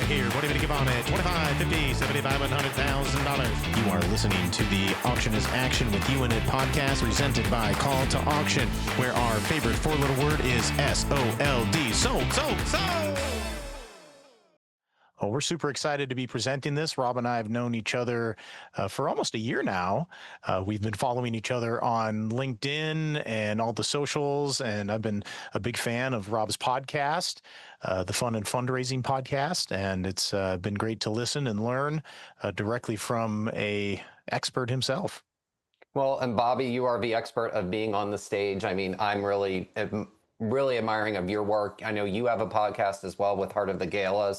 here. What do you give on it? 25, 50, 75, $100,000. You are listening to the Auction is Action with You in It podcast presented by Call to Auction, where our favorite four-letter word is S-O-L-D. Sold. Oh, we're super excited to be presenting this. Rob and I have known each other for almost a year now. We've been following each other on LinkedIn and all the socials, and I've been a big fan of Rob's podcast, the Fun and Fundraising podcast, and it's been great to listen and learn directly from a expert himself. Well, and Bobby, you are the expert of being on the stage. I mean, I'm really admiring of your work. I know you have a podcast as well with Heart of the Gala,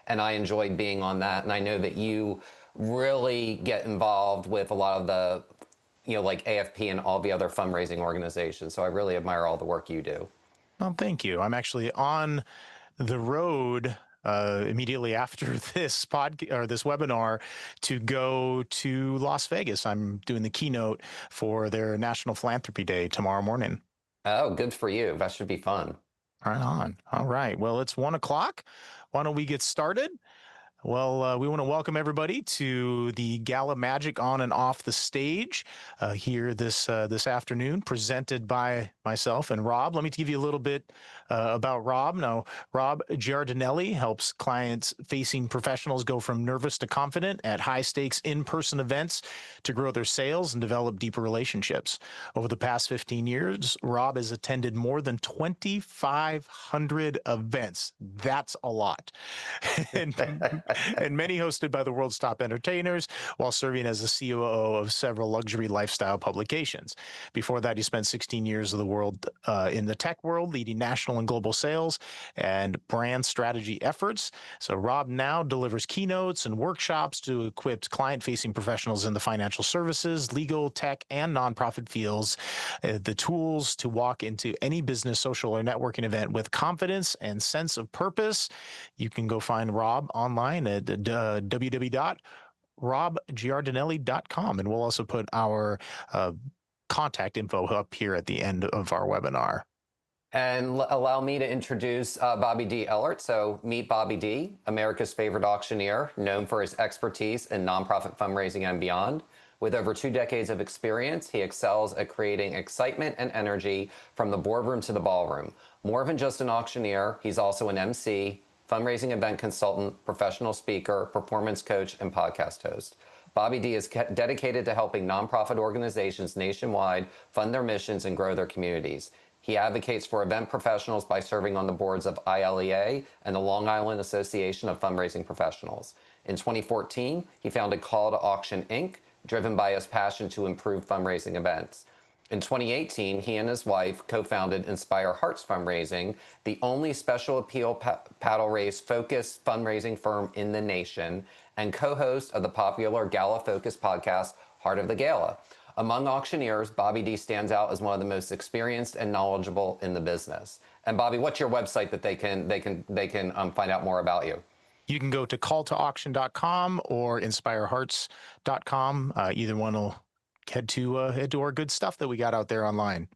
and I enjoyed being on that. And I know that you really get involved with a lot of the, like AFP and all the other fundraising organizations. So I really admire all the work you do. Well, thank you. I'm actually on the road immediately after this this webinar to go to Las Vegas. I'm doing the keynote for their National Philanthropy Day tomorrow morning. Oh, good for you. That should be fun. Right on. All right. Well, it's 1:00. Why don't we get started? Well, we want to welcome everybody to the Gala Magic on and off the stage here this afternoon, presented by myself and Rob. Let me give you a little bit about Rob. Now, Rob Giardinelli helps clients-facing professionals go from nervous to confident at high-stakes in-person events to grow their sales and develop deeper relationships. Over the past 15 years, Rob has attended more than 2,500 events. That's a lot. and many hosted by the world's top entertainers, while serving as the COO of several luxury lifestyle publications. Before that, he spent 16 years of the world in the tech world, leading national and global sales and brand strategy efforts. So Rob now delivers keynotes and workshops to equip client-facing professionals in the financial services, legal, tech, and nonprofit fields, the tools to walk into any business, social, or networking event with confidence and sense of purpose. You can go find Rob online at www.robgiardinelli.com, and we'll also put our contact info up here at the end of our webinar. And allow me to introduce Bobby D. Ellert. So meet Bobby D., America's favorite auctioneer, known for his expertise in nonprofit fundraising and beyond. With over 2 decades of experience, he excels at creating excitement and energy from the boardroom to the ballroom. More than just an auctioneer, he's also an MC, fundraising event consultant, professional speaker, performance coach, and podcast host. Bobby D. is dedicated to helping nonprofit organizations nationwide fund their missions and grow their communities. He advocates for event professionals by serving on the boards of ILEA and the Long Island Association of Fundraising Professionals. In 2014, he founded Call to Auction, Inc., driven by his passion to improve fundraising events. In 2018, he and his wife co-founded Inspire Hearts Fundraising, the only special appeal paddle race focused fundraising firm in the nation, and co-host of the popular Gala focused podcast, Heart of the Gala. Among auctioneers, Bobby D. stands out as one of the most experienced and knowledgeable in the business. And Bobby, what's your website that they can find out more about you? You can go to calltoauction.com or inspirehearts.com. Either one will head to our good stuff that we got out there online.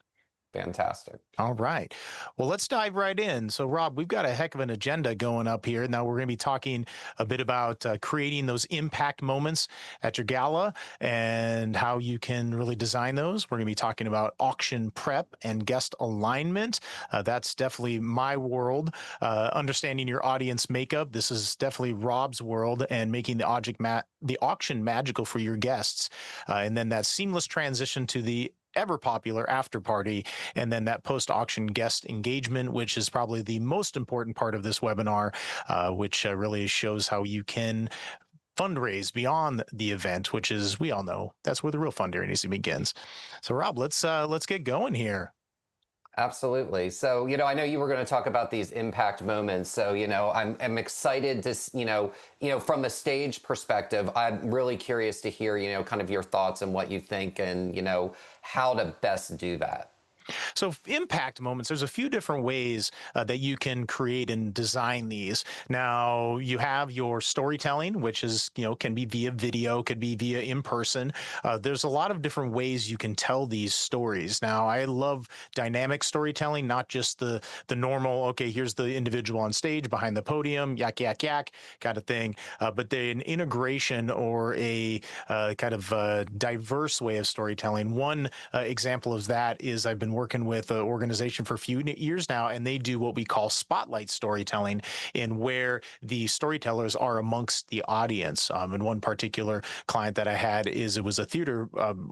Fantastic. All right. Well, let's dive right in. So, Rob, we've got a heck of an agenda going up here. Now, we're going to be talking a bit about creating those impact moments at your gala and how you can really design those. We're going to be talking about auction prep and guest alignment. That's definitely my world. Understanding your audience makeup. This is definitely Rob's world, and making the auction magical for your guests. And then that seamless transition to the ever popular after party, and then that post-auction guest engagement, which is probably the most important part of this webinar, which really shows how you can fundraise beyond the event, which is, we all know, that's where the real fundraising begins. So, Rob, let's get going here. Absolutely. So, I know you were going to talk about these impact moments. So, I'm excited to, from a stage perspective, I'm really curious to hear, kind of your thoughts and what you think and, how to best do that. So, impact moments, there's a few different ways that you can create and design these. Now, you have your storytelling, which is, can be via video, could be via in person. There's a lot of different ways you can tell these stories. Now, I love dynamic storytelling, not just the normal, okay, here's the individual on stage behind the podium, yak, yak, yak kind of thing. But an integration or a kind of diverse way of storytelling. One example of that is I've been working with an organization for a few years now, and they do what we call spotlight storytelling, in where the storytellers are amongst the audience. And one particular client that I had is it was a theater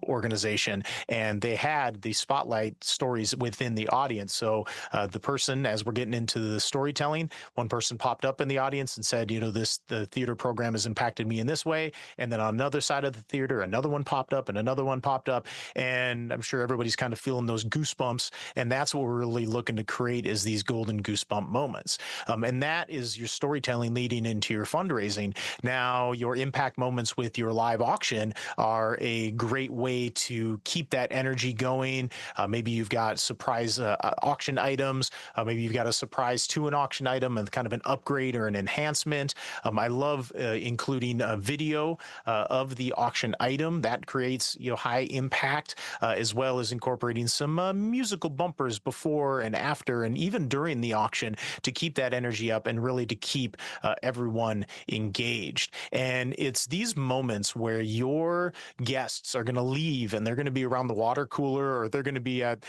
organization, and they had the spotlight stories within the audience. So the person, as we're getting into the storytelling, one person popped up in the audience and said, this the theater program has impacted me in this way. And then on another side of the theater, another one popped up and another one popped up. And I'm sure everybody's kind of feeling those goosebumps. And that's what we're really looking to create is these golden goosebump moments. And that is your storytelling leading into your fundraising. Now, your impact moments with your live auction are a great way to keep that energy going. Maybe you've got surprise auction items. Maybe you've got a surprise to an auction item and kind of an upgrade or an enhancement. I love including a video of the auction item that creates high impact, as well as incorporating some musical bumpers before and after and even during the auction to keep that energy up and really to keep everyone engaged. And it's these moments where your guests are going to leave and they're going to be around the water cooler, or they're going to be at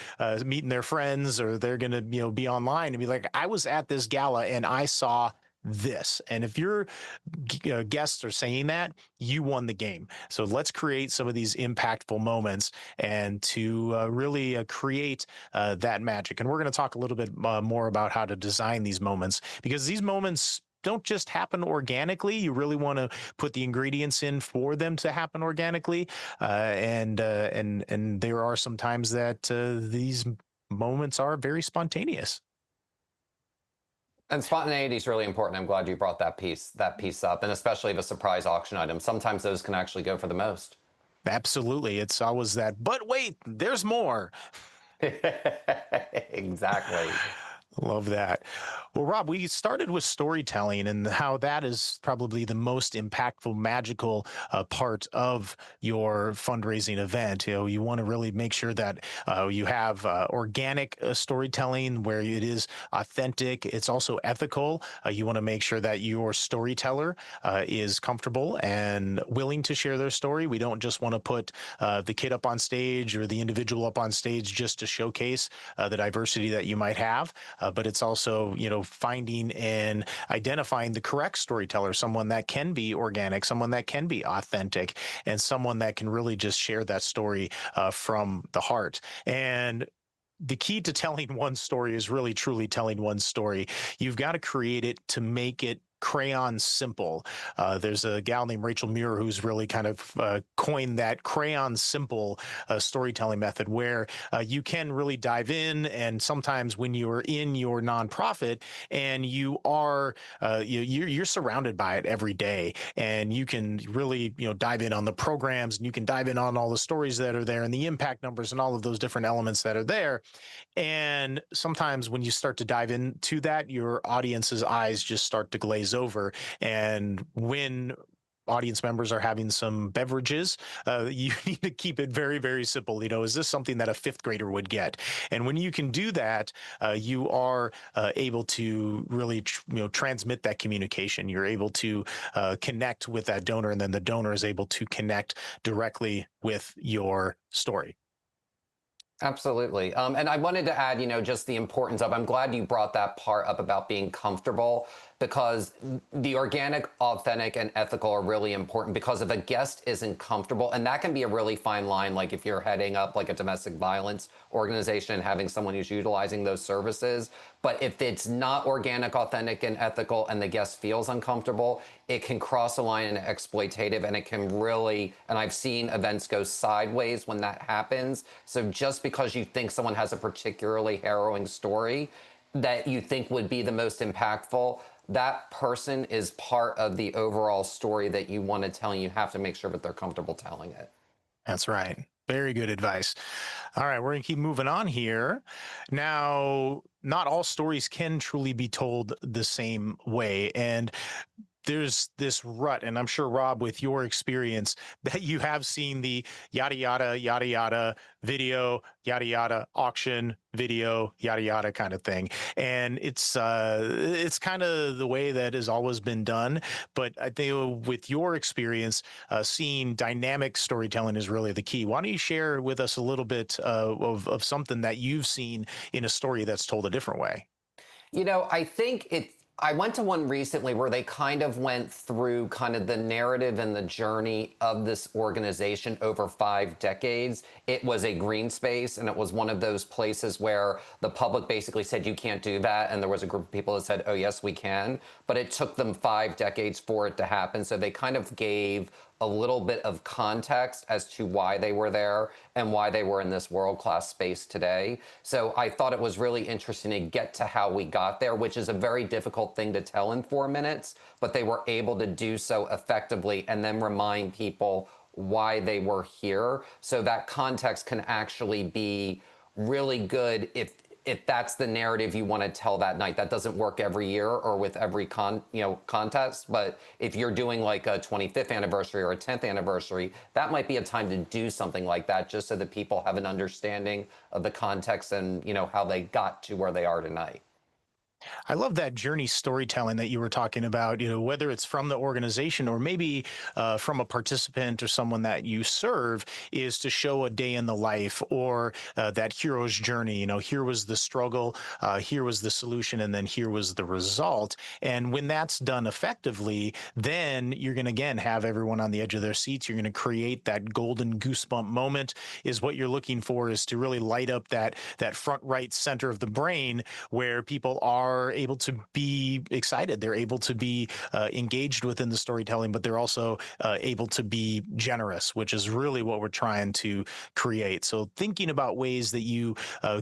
meeting their friends, or they're going to be online and be like, I was at this gala and I saw this. And if your guests are saying that, you won the game. So let's create some of these impactful moments and to really create that magic. And we're going to talk a little bit more about how to design these moments, because these moments don't just happen organically. You really want to put the ingredients in for them to happen organically. And there are some times that these moments are very spontaneous. And spontaneity is really important. I'm glad you brought that piece up, and especially the surprise auction items. Sometimes those can actually go for the most. Absolutely. It's always that, but wait, there's more. Exactly. Love that. Well, Rob, we started with storytelling and how that is probably the most impactful, magical part of your fundraising event. You want to really make sure that you have organic storytelling where it is authentic. It's also ethical. You want to make sure that your storyteller is comfortable and willing to share their story. We don't just want to put the kid up on stage or the individual up on stage just to showcase the diversity that you might have, but it's also finding and identifying the correct storyteller, someone that can be organic, someone that can be authentic, and someone that can really just share that story from the heart. And the key to telling one story is really truly telling one story. You've got to create it to make it crayon simple. There's a gal named Rachel Muir who's really kind of coined that crayon simple storytelling method, where you can really dive in. And sometimes when you're in your nonprofit and you're surrounded by it every day, and you can really dive in on the programs, and you can dive in on all the stories that are there and the impact numbers and all of those different elements that are there. And sometimes when you start to dive into that, your audience's eyes just start to glaze over. And when audience members are having some beverages, you need to keep it very, very simple. Is this something that a fifth grader would get? And when you can do that, you are able to really, transmit that communication. You're able to connect with that donor, and then the donor is able to connect directly with your story. Absolutely. And I wanted to add, just the importance of, I'm glad you brought that part up about being comfortable, because the organic, authentic, and ethical are really important, because if a guest isn't comfortable, and that can be a really fine line, like if you're heading up like a domestic violence organization and having someone who's utilizing those services. But if it's not organic, authentic, and ethical, and the guest feels uncomfortable, it can cross a line into exploitative, and it can really, and I've seen events go sideways when that happens. So just because you think someone has a particularly harrowing story that you think would be the most impactful, that person is part of the overall story that you want to tell, and you have to make sure that they're comfortable telling it. That's right. Very good advice. All right, we're going to keep moving on here. Now, not all stories can truly be told the same way. And there's this rut, and I'm sure Rob, with your experience, that you have seen the yada yada video, yada yada auction video, yada yada kind of thing. And it's kind of the way that has always been done. But I think with your experience, seeing dynamic storytelling is really the key. Why don't you share with us a little bit of something that you've seen in a story that's told a different way? I think I went to one recently where they kind of went through kind of the narrative and the journey of this organization over 5 decades. It was a green space, and it was one of those places where the public basically said, you can't do that. And there was a group of people that said, oh, yes, we can. But it took them 5 decades for it to happen. So they kind of gave a little bit of context as to why they were there and why they were in this world-class space today. So I thought it was really interesting to get to how we got there, which is a very difficult thing to tell in 4 minutes, but they were able to do so effectively and then remind people why they were here. So that context can actually be really good if that's the narrative you want to tell that night. That doesn't work every year or with every contest, but if you're doing like a 25th anniversary or a 10th anniversary, that might be a time to do something like that, just so that people have an understanding of the context and how they got to where they are tonight. I love that journey storytelling that you were talking about, whether it's from the organization or maybe from a participant or someone that you serve, is to show a day in the life or that hero's journey. Here was the struggle, here was the solution, and then here was the result. And when that's done effectively, then you're going to again have everyone on the edge of their seats. You're going to create that golden goosebump moment. Is what you're looking for, is to really light up that front right center of the brain where people are able to be excited. They're able to be engaged within the storytelling, but they're also able to be generous, which is really what we're trying to create. So, thinking about ways that you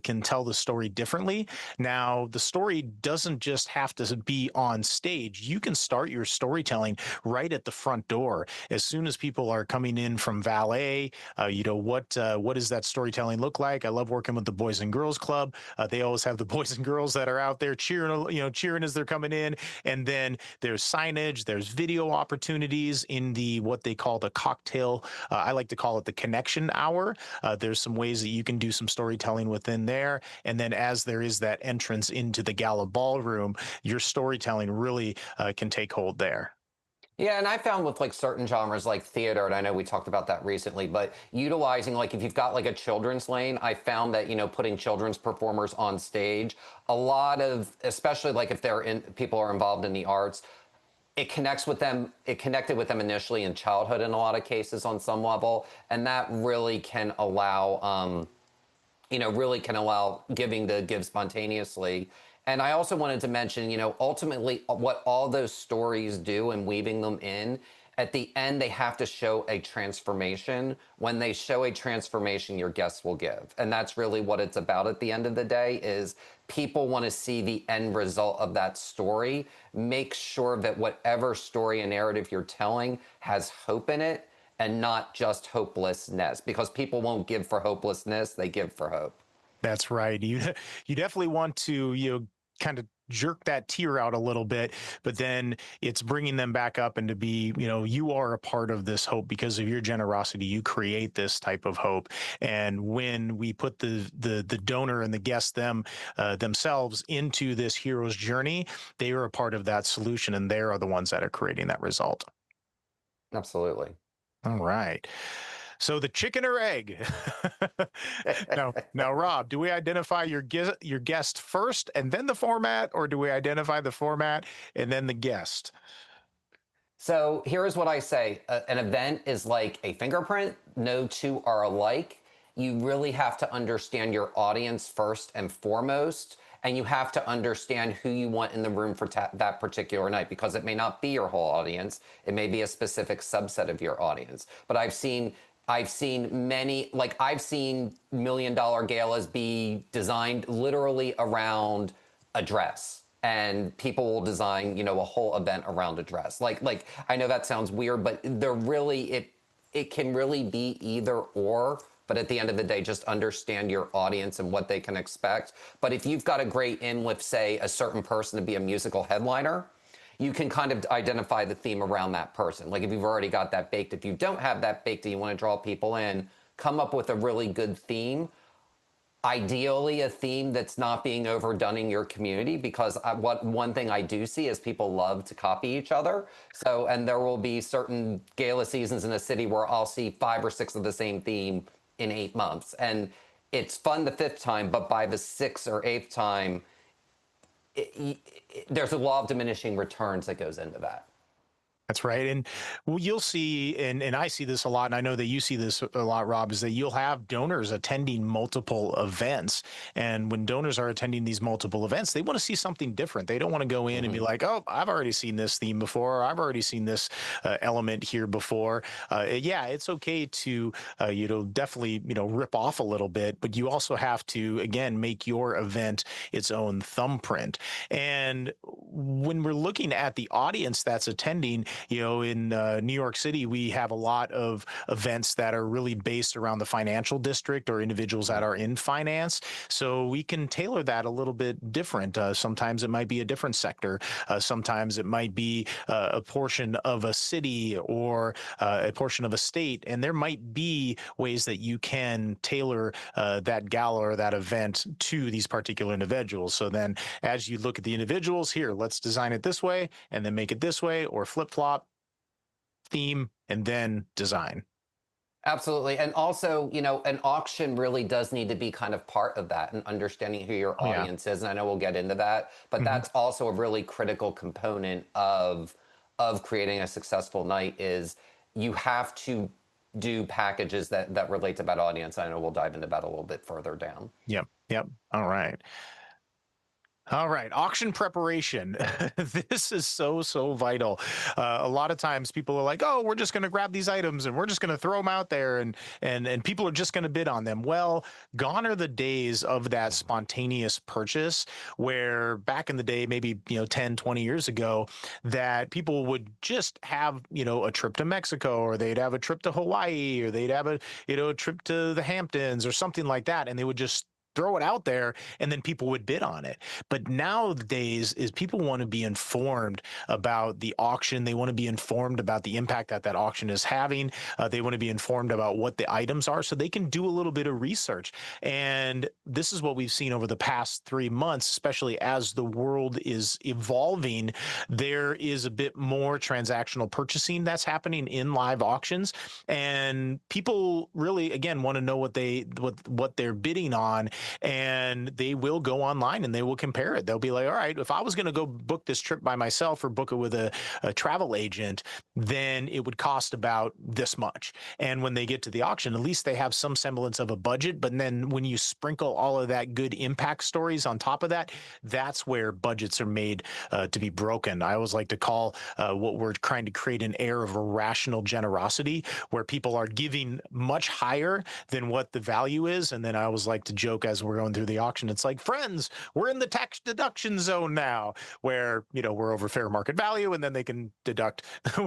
can tell the story differently. Now, the story doesn't just have to be on stage. You can start your storytelling right at the front door. As soon as people are coming in from valet, what does that storytelling look like? I love working with the Boys and Girls Club. They always have the boys and girls that are out there cheering, cheering as they're coming in. And then there's signage, there's video opportunities in the what they call the cocktail. I like to call it the connection hour. There's some ways that you can do some storytelling within there. And then as there is that entrance into the gala ballroom, your storytelling really can take hold there. Yeah, and I found with like certain genres like theater, and I know we talked about that recently, but utilizing like if you've got like a children's lane, I found that, putting children's performers on stage, a lot of, especially like if people are involved in the arts, it connected with them initially in childhood in a lot of cases on some level, and that really can allow really can allow giving to give spontaneously. And I also wanted to mention, ultimately what all those stories do and weaving them in, at the end, they have to show a transformation. When they show a transformation, your guests will give. And that's really what it's about at the end of the day, is people want to see the end result of that story. Make sure that whatever story and narrative you're telling has hope in it and not just hopelessness, because people won't give for hopelessness, they give for hope. That's right. You you definitely want to kind of jerk that tear out a little bit, but then it's bringing them back up, and to be, you are a part of this hope because of your generosity. You create this type of hope, and when we put the donor and the guest themselves into this hero's journey, they are a part of that solution, and they are the ones that are creating that result. Absolutely. All right. So the chicken or egg? Now, Rob, do we identify your guest first and then the format, or do we identify the format and then the guest? So here's what I say. An event is like a fingerprint. No two are alike. You really have to understand your audience first and foremost. And you have to understand who you want in the room for that particular night, because it may not be your whole audience. It may be a specific subset of your audience. But I've seen many, like I've seen $1 million galas be designed literally around a dress, and people will design, a whole event around a dress. Like I know that sounds weird, but it can really be either or But at the end of the day, just understand your audience and what they can expect. But if you've got a great in with, say, a certain person to be a musical headliner, you can kind of identify the theme around that person. Like if you've already got that baked, if you don't have that baked and you want to draw people in, come up with a really good theme. Ideally, a theme that's not being overdone in your community, because what one thing I do see is people love to copy each other. So, and there will be certain gala seasons in a city where I'll see 5 or 6 of the same theme in 8 months, and it's fun the fifth time, but by the sixth or eighth time, there's a law of diminishing returns that goes into that. That's right. And you'll see, and I see this a lot, and I know that you see this a lot, Rob, is that you'll have donors attending multiple events. And when donors are attending these multiple events, they want to see something different. They don't want to go in and be Mm-hmm. like, oh, I've already seen this theme before, or I've already seen this element here before. Yeah, it's okay to, definitely, rip off a little bit, but you also have to, again, make your event its own thumbprint. And when we're looking at the audience that's attending, in New York City, we have a lot of events that are really based around the financial district or individuals that are in finance. So we can tailor that a little bit different. Sometimes it might be a different sector. Sometimes it might be a portion of a city or a portion of a state. And there might be ways that you can tailor that gala or that event to these particular individuals. So then as you look at the individuals, here, let's design it this way and then make it this way, or flip flop, theme, and then design. Absolutely. And also, an auction really does need to be kind of part of that and understanding who your Oh, yeah. audience is. And I know we'll get into that, but Hmm. that's also a really critical component of creating a successful night is you have to do packages that relate to that audience. I know we'll dive into that a little bit further down. Yep. Yep. All right. All right, auction preparation. This is so vital. A lot of times people are like, "Oh, we're just going to grab these items and we're just going to throw them out there, and people are just going to bid on them." Well, gone are the days of that spontaneous purchase where back in the day, maybe 10, 20 years ago, that people would just have a trip to Mexico, or they'd have a trip to Hawaii, or they'd have a trip to the Hamptons or something like that, and they would just throw it out there and then people would bid on it. But nowadays is people want to be informed about the auction. They want to be informed about the impact that that auction is having. They want to be informed about what the items are so they can do a little bit of research. And this is what we've seen over the past 3 months, especially as the world is evolving. There is a bit more transactional purchasing that's happening in live auctions, and people really, again, want to know what they're bidding on, and they will go online and they will compare it. They'll be like, all right, if I was going to go book this trip by myself or book it with a travel agent, then it would cost about this much. And when they get to the auction, at least they have some semblance of a budget. But then when you sprinkle all of that good impact stories on top of that, that's where budgets are made to be broken. I always like to call what we're trying to create an air of irrational generosity, where people are giving much higher than what the value is. And then I always like to joke as we're going through the auction, it's like, friends, we're in the tax deduction zone now, where we're over fair market value, and then they can deduct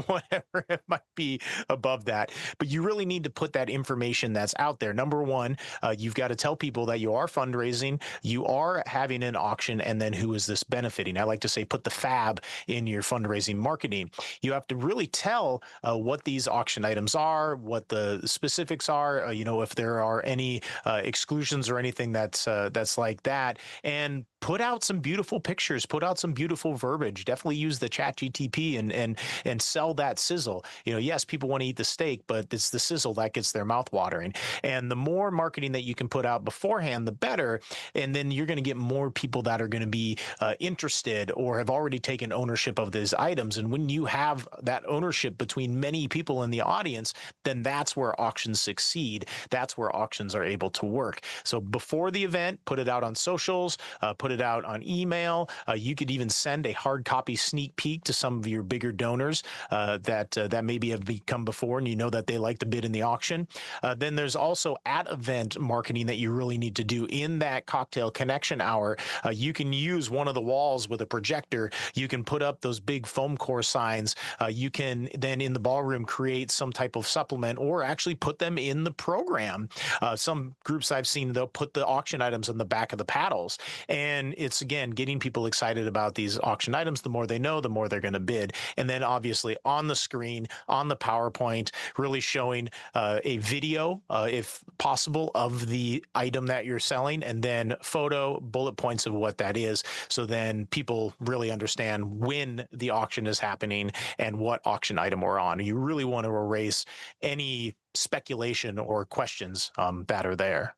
whatever it might be above that. But you really need to put that information that's out there. Number one, you've got to tell people that you are fundraising, you are having an auction, and then who is this benefiting? I like to say, put the fab in your fundraising marketing. You have to really tell what these auction items are, what the specifics are, if there are any exclusions or anything that's like that, and put out some beautiful pictures, put out some beautiful verbiage. Definitely use the chat GTP and sell that sizzle. Yes, people want to eat the steak, but it's the sizzle that gets their mouth watering. And the more marketing that you can put out beforehand, the better. And then you're going to get more people that are going to be interested or have already taken ownership of these items. And when you have that ownership between many people in the audience, then that's where auctions succeed. That's where auctions are able to work. So before the event, put it out on socials, put put it out on email. You could even send a hard copy sneak peek to some of your bigger donors that maybe have become before, and you know that they like to bid in the auction. Then there's also at event marketing that you really need to do in that cocktail connection hour. You can use one of the walls with a projector. You can put up those big foam core signs. You can then in the ballroom create some type of supplement or actually put them in the program. Some groups I've seen, they'll put the auction items on the back of the paddles. And it's, again, getting people excited about these auction items. The more they know, the more they're going to bid. And then obviously on the screen, on the PowerPoint, really showing a video, if possible, of the item that you're selling, and then photo, bullet points of what that is. So then people really understand when the auction is happening and what auction item we're on. You really want to erase any speculation or questions that are there.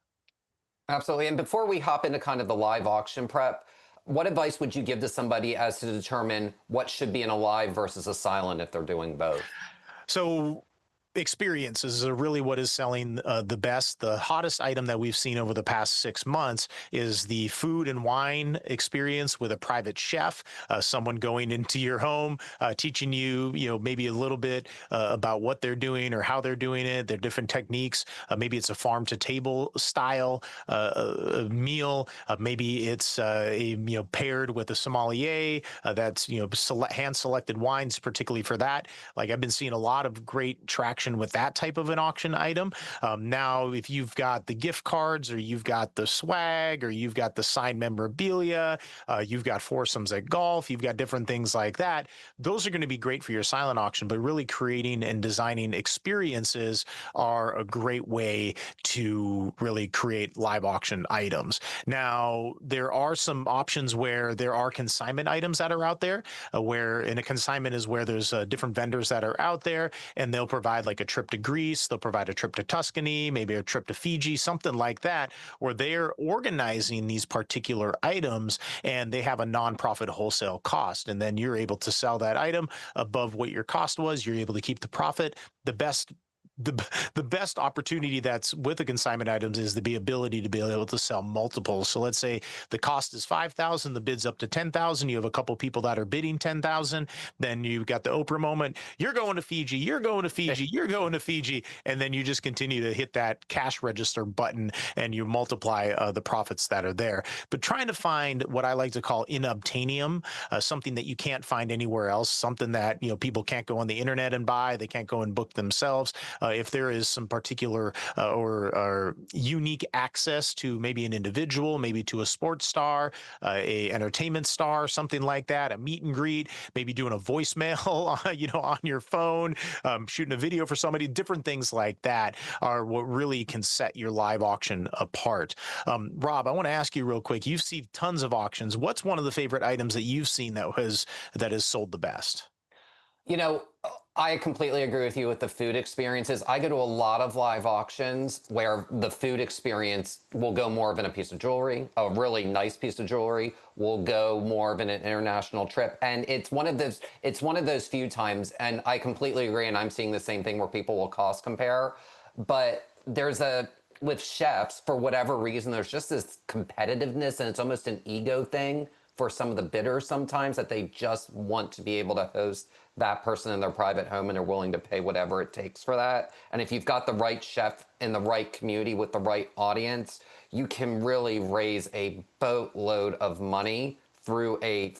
Absolutely. And before we hop into kind of the live auction prep, what advice would you give to somebody as to determine what should be in a live versus a silent if they're doing both? So experiences are really what is selling the best. The hottest item that we've seen over the past 6 months is the food and wine experience with a private chef, someone going into your home, teaching you, maybe a little bit about what they're doing or how they're doing it, their different techniques. Maybe it's a farm to table style a meal. Maybe it's paired with a sommelier that's hand selected wines, particularly for that. Like I've been seeing a lot of great traction with that type of an auction item. Now, if you've got the gift cards or you've got the swag or you've got the signed memorabilia, you've got foursomes at golf, you've got different things like that, those are going to be great for your silent auction. But really creating and designing experiences are a great way to really create live auction items. Now, there are some options where there are consignment items that are out there, where in a consignment is where there's different vendors that are out there, and they'll provide like a trip to Greece, they'll provide a trip to Tuscany, maybe a trip to Fiji, something like that, where they're organizing these particular items and they have a nonprofit wholesale cost. And then you're able to sell that item above what your cost was. You're able to keep the profit. The, the best opportunity that's with the consignment items is the ability to be able to sell multiples. So let's say the cost is 5,000, the bid's up to 10,000. You have a couple people that are bidding 10,000. Then you've got the Oprah moment. You're going to Fiji. You're going to Fiji. You're going to Fiji, and then you just continue to hit that cash register button and you multiply the profits that are there. But trying to find what I like to call inobtainium, something that you can't find anywhere else, something that people can't go on the internet and buy, they can't go and book themselves. If there is some particular or unique access to maybe an individual, maybe to a sports star, a entertainment star, something like that, a meet and greet, maybe doing a voicemail, on your phone, shooting a video for somebody, different things like that are what really can set your live auction apart. Rob, I want to ask you real quick. You've seen tons of auctions. What's one of the favorite items that you've seen that has sold the best? You know, I completely agree with you with the food experiences. I go to a lot of live auctions where the food experience will go more of in a piece of jewelry, a really nice piece of jewelry will go more of in an international trip. And it's one of those few times, and I completely agree, and I'm seeing the same thing where people will cost compare. But with chefs, for whatever reason, there's just this competitiveness and it's almost an ego thing for some of the bidders sometimes that they just want to be able to host that person in their private home and they're willing to pay whatever it takes for that. And if you've got the right chef in the right community with the right audience, you can really raise a boatload of money through a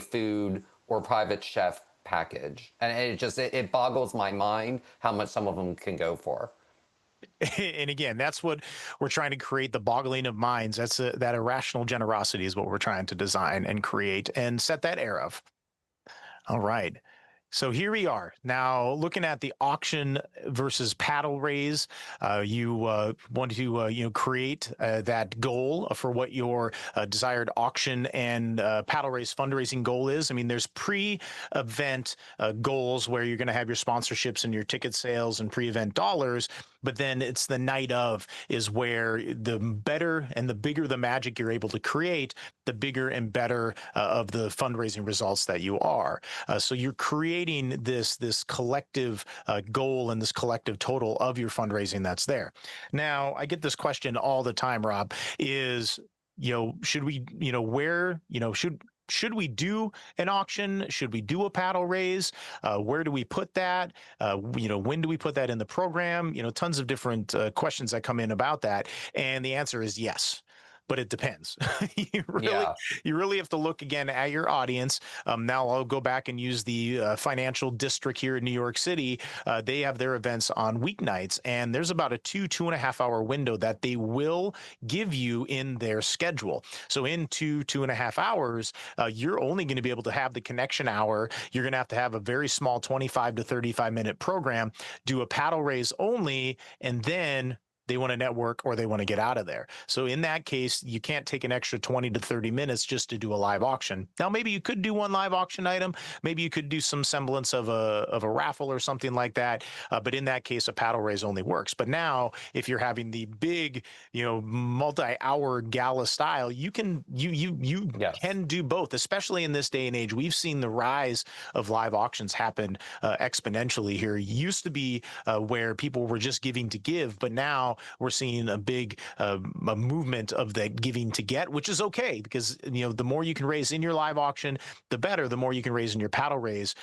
food or private chef package. And it boggles my mind how much some of them can go for. And again, that's what we're trying to create, the boggling of minds. That irrational generosity is what we're trying to design and create and set that air of. All right. So here we are now looking at the auction versus paddle raise. You want to create that goal for what your desired auction and paddle raise fundraising goal is. I mean, there's pre-event goals where you're going to have your sponsorships and your ticket sales and pre-event dollars. But then it's the night of is where the better and the bigger the magic you're able to create, the bigger and better of the fundraising results that you are. So you're creating this collective goal and this collective total of your fundraising that's there. Now, I get this question all the time, Rob, is should we, where, should we do an auction? Should we do a paddle raise? Where do we put that? When do we put that in the program? Tons of different questions that come in about that. And the answer is yes. But it depends. you really, Yeah. you really have to look again at your audience. Now I'll go back and use the financial district here in New York City. They have their events on weeknights, and there's about a 2.5 hour window that they will give you in their schedule. So in 2.5 hours, you're only going to be able to have the connection hour. You're going to have a very small 25 to 35-minute program, do a paddle raise only, and then they want to network or they want to get out of there. So in that case, you can't take an extra 20 to 30 minutes just to do a live auction. Now, maybe you could do one live auction item. Maybe you could do some semblance of a raffle or something like that. But in that case, a paddle raise only works. But now, if you're having the big, multi-hour gala style, you Yes. can do both, especially in this day and age. We've seen the rise of live auctions happen exponentially here. It used to be where people were just giving to give, but now we're seeing a big a movement of that giving to get, which is okay because the more you can raise in your live auction, the better. The more you can raise in your paddle raise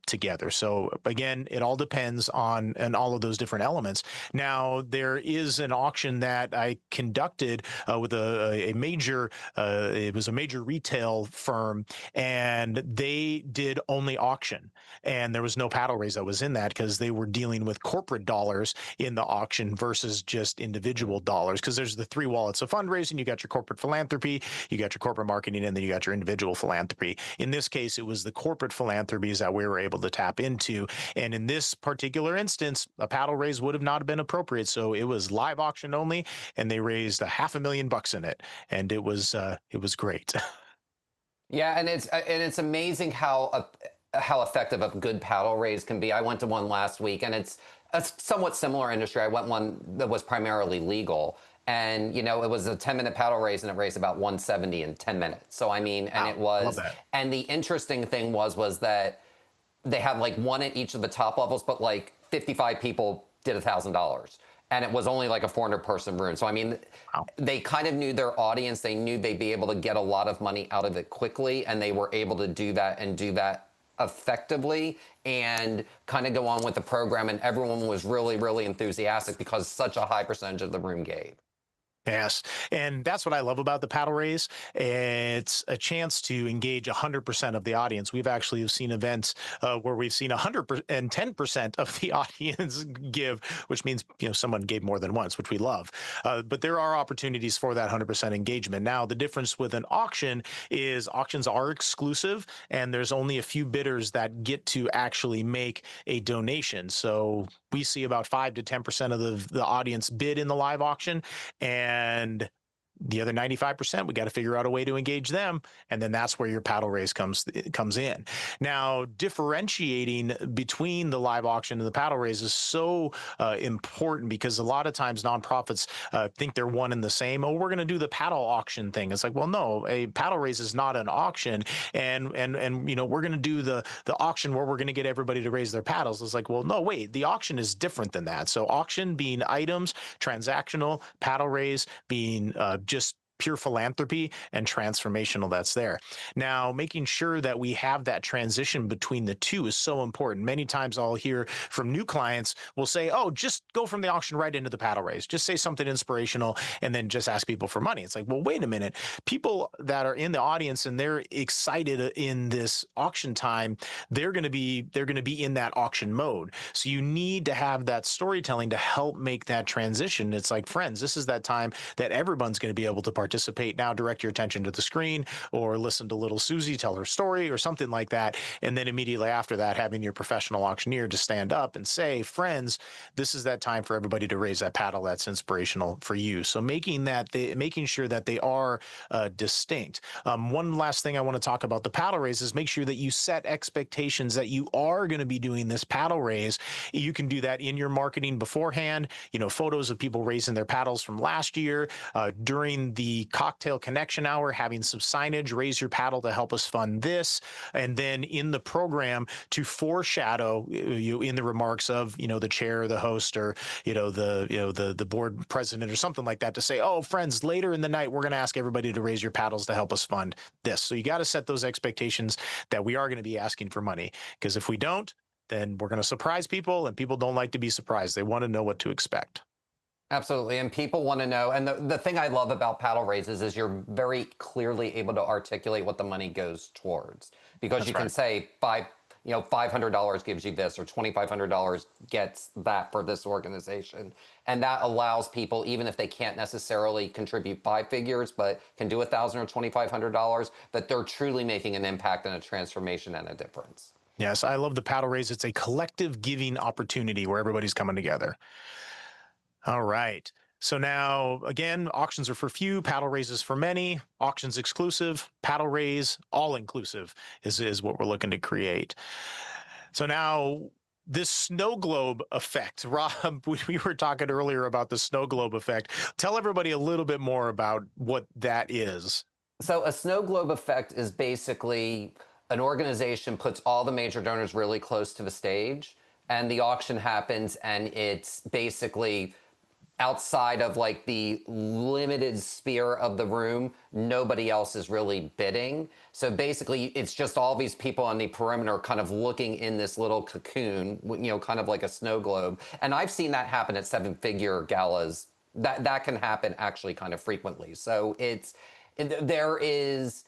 together. So again, it all depends on and all of those different elements. Now there is an auction that I conducted with a major. It was a major retail firm, and they did only auction, and there was no paddle raise that was in that because they were dealing with corporate dollars in the auction versus just individual dollars, because there's the three wallets of fundraising. You got your corporate philanthropy, you got your corporate marketing, and then you got your individual philanthropy. In this case, it was the corporate philanthropies that we were able to tap into. And in this particular instance, a paddle raise would have not been appropriate. So it was live auction only, and they raised $500,000 in it. And it was great. Yeah, and it's amazing how effective a good paddle raise can be. I went to one last week, and it's a somewhat similar industry. I went one that was primarily legal, and it was a 10-minute paddle raise, and it raised about 170 in 10 minutes. So I mean, and Wow, it love was, that. and the interesting thing was that they had like one at each of the top levels, but like 55 people did $1,000. And it was only like a 400-person room. So, I mean, Wow. they kind of knew their audience. They knew they'd be able to get a lot of money out of it quickly. And they were able to do that and do that effectively and kind of go on with the program. And everyone was really, really enthusiastic because such a high percentage of the room gave. Yes. And that's what I love about the paddle race. It's a chance to engage 100% of the audience. We've actually seen events where we've seen 110% of the audience give, which means, someone gave more than once, which we love. But there are opportunities for that 100% engagement. Now, the difference with an auction is auctions are exclusive, and there's only a few bidders that get to actually make a donation. So we see about 5 to 10% of the audience bid in the live auction, and the other 95%, we got to figure out a way to engage them, and then that's where your paddle raise comes in. Now, differentiating between the live auction and the paddle raise is so important, because a lot of times nonprofits think they're one and the same. Oh, we're going to do the paddle auction thing. It's like, well, no, a paddle raise is not an auction, and we're going to do the auction where we're going to get everybody to raise their paddles. It's like, well, no, wait, the auction is different than that. So auction being items, transactional, paddle raise being just pure philanthropy and transformational. That's there. Now, making sure that we have that transition between the two is so important. Many times I'll hear from new clients will say, oh, just go from the auction right into the paddle raise. Just say something inspirational and then just ask people for money. It's like, well, wait a minute. People that are in the audience and they're excited in this auction time, they're going to be in that auction mode. So you need to have that storytelling to help make that transition. It's like, friends, this is that time that everyone's going to be able to participate. Now direct your attention to the screen or listen to little Susie tell her story or something like that. And then immediately after that, having your professional auctioneer to stand up and say, friends, this is that time for everybody to raise that paddle that's inspirational for you. So making sure that they are distinct. One last thing I want to talk about the paddle raise is make sure that you set expectations that you are going to be doing this paddle raise. You can do that in your marketing beforehand, photos of people raising their paddles from last year, during the the cocktail connection hour, having some signage, raise your paddle to help us fund this. And then in the program to foreshadow you in the remarks of, the chair, the host, or, the board president or something like that, to say, oh, friends, later in the night, we're going to ask everybody to raise your paddles to help us fund this. So you got to set those expectations that we are going to be asking for money, because if we don't, then we're going to surprise people, and people don't like to be surprised. They want to know what to expect. Absolutely. And people want to know. And the thing I love about paddle raises is you're very clearly able to articulate what the money goes towards, because That's you can right. say $500 gives you this, or $2,500 gets that for this organization. And that allows people, even if they can't necessarily contribute five figures, but can do $1,000 or $2,500, that they're truly making an impact and a transformation and a difference. Yes, I love the paddle raise. It's a collective giving opportunity where everybody's coming together. All right. So now, again, auctions are for few, paddle raises for many, auctions exclusive, paddle raise, all inclusive is what we're looking to create. So now, this snow globe effect, Rob, we were talking earlier about the snow globe effect. Tell everybody a little bit more about what that is. So a snow globe effect is basically an organization puts all the major donors really close to the stage, and the auction happens, and it's basically outside of like the limited sphere of the room. Nobody else is really bidding. So basically it's just all these people on the perimeter kind of looking in this little cocoon, kind of like a snow globe. And I've seen that happen at seven-figure galas. That can happen actually kind of frequently. So there is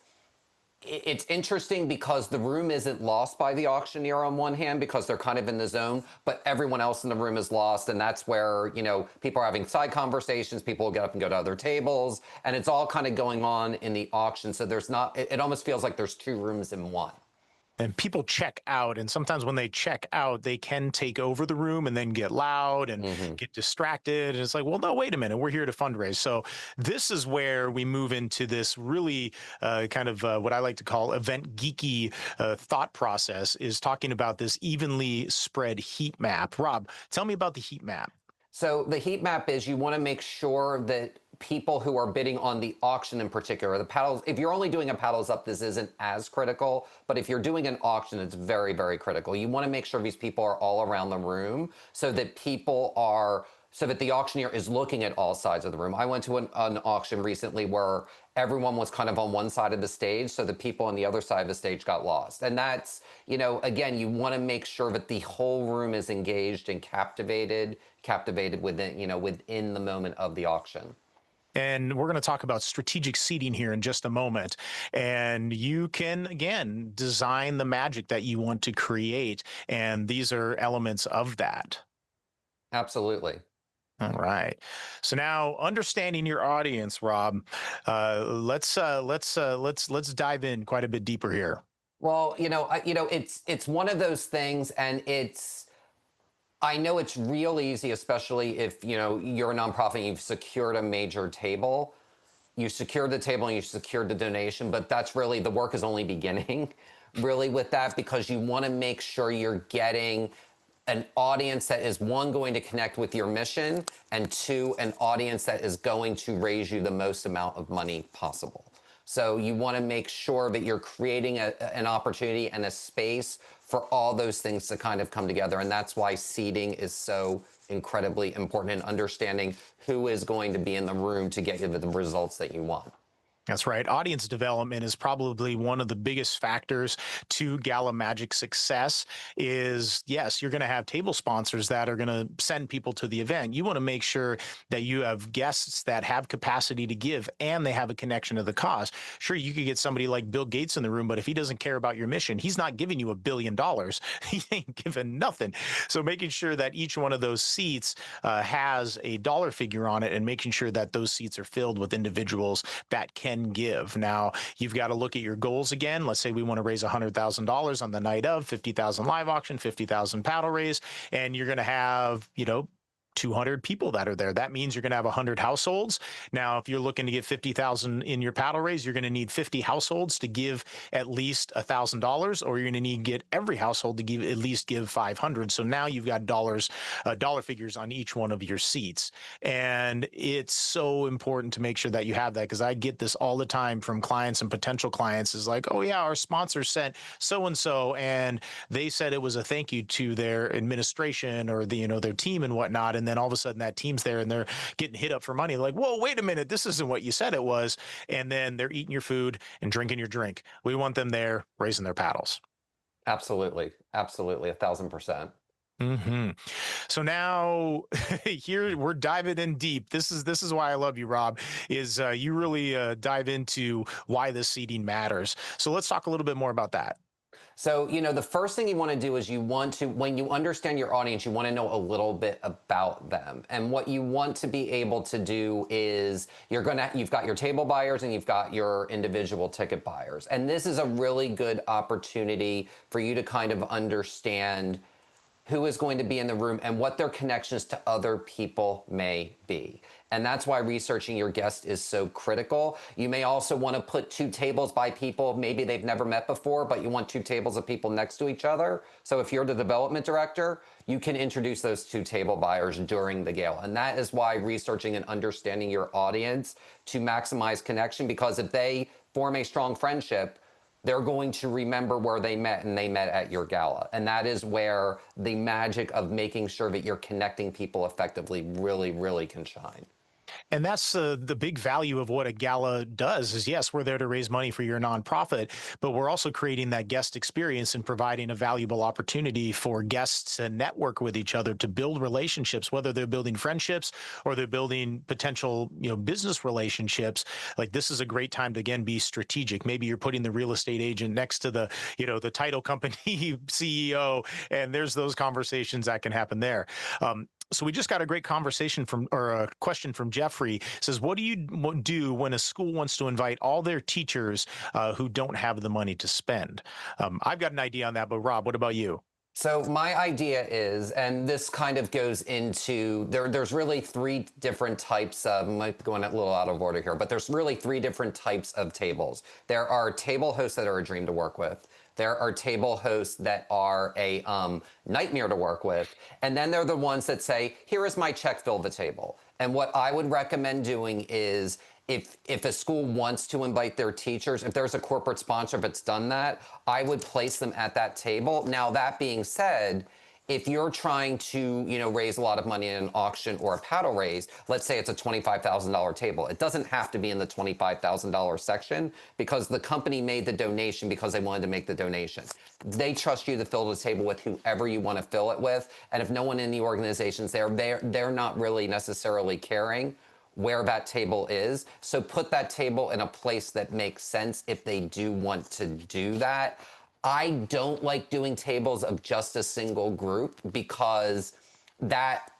it's interesting because the room isn't lost by the auctioneer on one hand, because they're kind of in the zone, but everyone else in the room is lost. And that's where, people are having side conversations, people will get up and go to other tables, and it's all kind of going on in the auction. So there's not, it almost feels like there's two rooms in one. And people check out, and sometimes when they check out, they can take over the room and then get loud and Hmm. get distracted, and it's like, well, no, wait a minute, we're here to fundraise. So this is where we move into this really kind of what I like to call event geeky thought process, is talking about this evenly spread heat map. Rob, tell me about the heat map. So the heat map is, you want to make sure that people who are bidding on the auction in particular, the paddles, if you're only doing a paddles up, this isn't as critical, but if you're doing an auction, it's very, very critical. You want to make sure these people are all around the room, so that the auctioneer is looking at all sides of the room. I went to an auction recently where everyone was kind of on one side of the stage, so the people on the other side of the stage got lost. And that's, again, you want to make sure that the whole room is engaged and captivated within the moment of the auction. And we're going to talk about strategic seating here in just a moment. And you can, again, design the magic that you want to create. And these are elements of that. Absolutely. All right. So now, understanding your audience, Rob, let's dive in quite a bit deeper here. Well, it's one of those things, and I know it's real easy, especially if you're a nonprofit and you've secured a major table. You secured the table and you secured the donation, but that's really, the work is only beginning, really, with that, because you want to make sure you're getting an audience that is, one, going to connect with your mission, and two, an audience that is going to raise you the most amount of money possible. So you want to make sure that you're creating an opportunity and a space for all those things to kind of come together. And that's why seating is so incredibly important, and understanding who is going to be in the room to get you the results that you want. That's right. Audience development is probably one of the biggest factors to Gala Magic success. Is, yes, you're going to have table sponsors that are going to send people to the event. You want to make sure that you have guests that have capacity to give, and they have a connection to the cause. Sure, you could get somebody like Bill Gates in the room, but if he doesn't care about your mission, he's not giving you $1 billion. He ain't giving nothing. So making sure that each one of those seats has a dollar figure on it, and making sure that those seats are filled with individuals that can give. Now, you've got to look at your goals again. Let's say we want to raise $100,000 on the night of, 50,000 live auction, 50,000 paddle raise, and you're going to have, 200 people that are there. That means you're going to have 100 households. Now, if you're looking to get 50,000 in your paddle raise, you're going to need 50 households to give at least $1,000, or you're going to need to get every household to give at least give 500. So now you've got dollar figures on each one of your seats. And it's so important to make sure that you have that, because I get this all the time from clients and potential clients is like, oh yeah, our sponsor sent so and so, and they said it was a thank you to their administration or their team and whatnot. And then all of a sudden that team's there and they're getting hit up for money. Like, whoa, wait a minute, this isn't what you said it was. And then they're eating your food and drinking your drink. We want them there raising their paddles. Absolutely. Absolutely. 1,000%. Hmm. So now here we're diving in deep. This is why I love you, Rob, is you really dive into why this seating matters. So let's talk a little bit more about that. So, the first thing you want to do is you want to, when you understand your audience, you want to know a little bit about them. And what you want to be able to do is you've got your table buyers and you've got your individual ticket buyers. And this is a really good opportunity for you to kind of understand who is going to be in the room and what their connections to other people may be. And that's why researching your guest is so critical. You may also want to put two tables by people maybe they've never met before, but you want two tables of people next to each other. So if you're the development director, you can introduce those two table buyers during the gala. And that is why researching and understanding your audience to maximize connection, because if they form a strong friendship, they're going to remember where they met, and they met at your gala. And that is where the magic of making sure that you're connecting people effectively really, really can shine. And that's the big value of what a gala does is, yes, we're there to raise money for your nonprofit, but we're also creating that guest experience and providing a valuable opportunity for guests to network with each other, to build relationships, whether they're building friendships or they're building potential, business relationships. Like, this is a great time to, again, be strategic. Maybe you're putting the real estate agent next to the title company CEO, and there's those conversations that can happen there. So we just got a great conversation or a question from Jeffrey. It says, what do you do when a school wants to invite all their teachers who don't have the money to spend? I've got an idea on that, but Rob, what about you? So my idea is, and this kind of goes into there's really three different types of, I might be going a little out of order here, but there's really three different types of tables. There are table hosts that are a dream to work with. There are table hosts that are a nightmare to work with. And then there are the ones that say, here is my check, fill the table. And what I would recommend doing is, if a school wants to invite their teachers, if there's a corporate sponsor that's done that, I would place them at that table. Now, that being said, if you're trying to, raise a lot of money in an auction or a paddle raise, let's say it's a $25,000 table. It doesn't have to be in the $25,000 section, because the company made the donation because they wanted to make the donation. They trust you to fill the table with whoever you want to fill it with. And if no one in the organization's there, they're not really necessarily caring where that table is. So put that table in a place that makes sense if they do want to do that. I don't like doing tables of just a single group, because that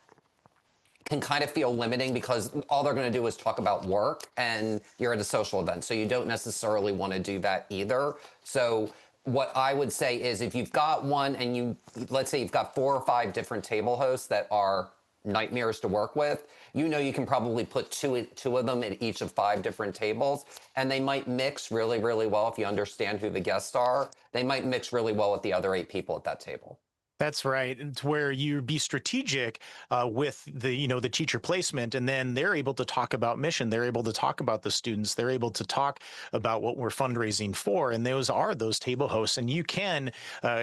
can kind of feel limiting, because all they're going to do is talk about work, and you're at a social event. So you don't necessarily want to do that either. So what I would say is, if you've got one and let's say you've got 4 or 5 different table hosts that are nightmares to work with, you can probably put two of them at each of 5 different tables, and they might mix really, really well. If you understand who the guests are, they might mix really well with the other 8 people at that table. That's right. It's where you be strategic with the teacher placement, and then they're able to talk about mission. They're able to talk about the students. They're able to talk about what we're fundraising for, and those table hosts. And you can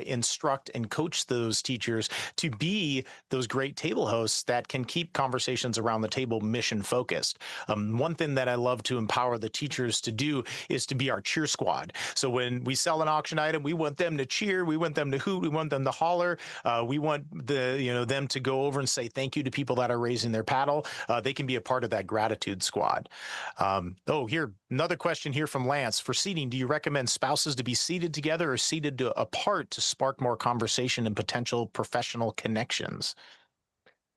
instruct and coach those teachers to be those great table hosts that can keep conversations around the table mission focused. One thing that I love to empower the teachers to do is to be our cheer squad. So when we sell an auction item, we want them to cheer, we want them to hoot, we want them to holler. We want them to go over and say thank you to people that are raising their paddle. They can be a part of that gratitude squad. Here, another question here from Lance. For seating, do you recommend spouses to be seated together or seated apart to spark more conversation and potential professional connections?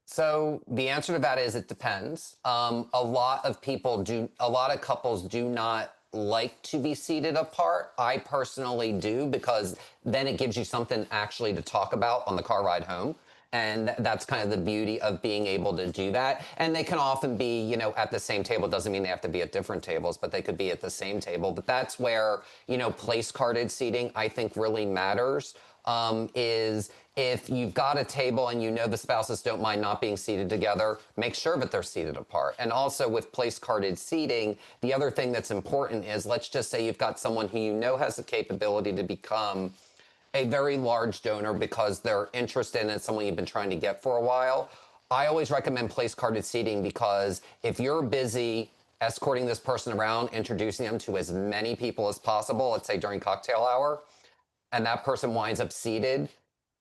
So the answer to that is it depends. A lot of couples do not like to be seated apart. I personally do, because then it gives you something actually to talk about on the car ride home. And that's kind of the beauty of being able to do that. And they can often be, at the same table. Doesn't mean they have to be at different tables, but they could be at the same table. But that's where, place carded seating, I think, really matters. Is if you've got a table and the spouses don't mind not being seated together, make sure that they're seated apart. And also with place carded seating, the other thing that's important is, let's just say you've got someone who has the capability to become a very large donor because they're interested in someone you've been trying to get for a while. I always recommend place carded seating, because if you're busy escorting this person around, introducing them to as many people as possible, let's say during cocktail hour, and that person winds up seated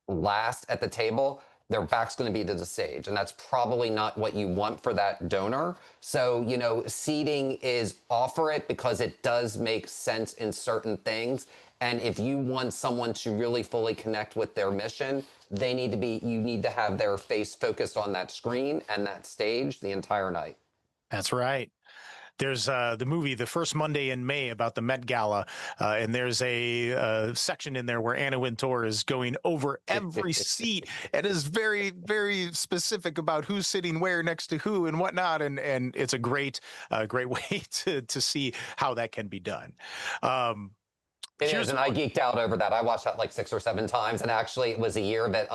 last at the table, their back's going to be to the stage. And that's probably not what you want for that donor. So, seating is, offer it because it does make sense in certain things. And if you want someone to really fully connect with their mission, you need to have their face focused on that screen and that stage the entire night. That's right. There's the movie The First Monday in May about the Met Gala, and there's a section in there where Anna Wintour is going over every seat and is very, very specific about who's sitting where next to who and whatnot, and it's a great way to see how that can be done. Um, It is, here's and I one. geeked out over that. I watched that like 6 or 7 times, and actually, it was a year that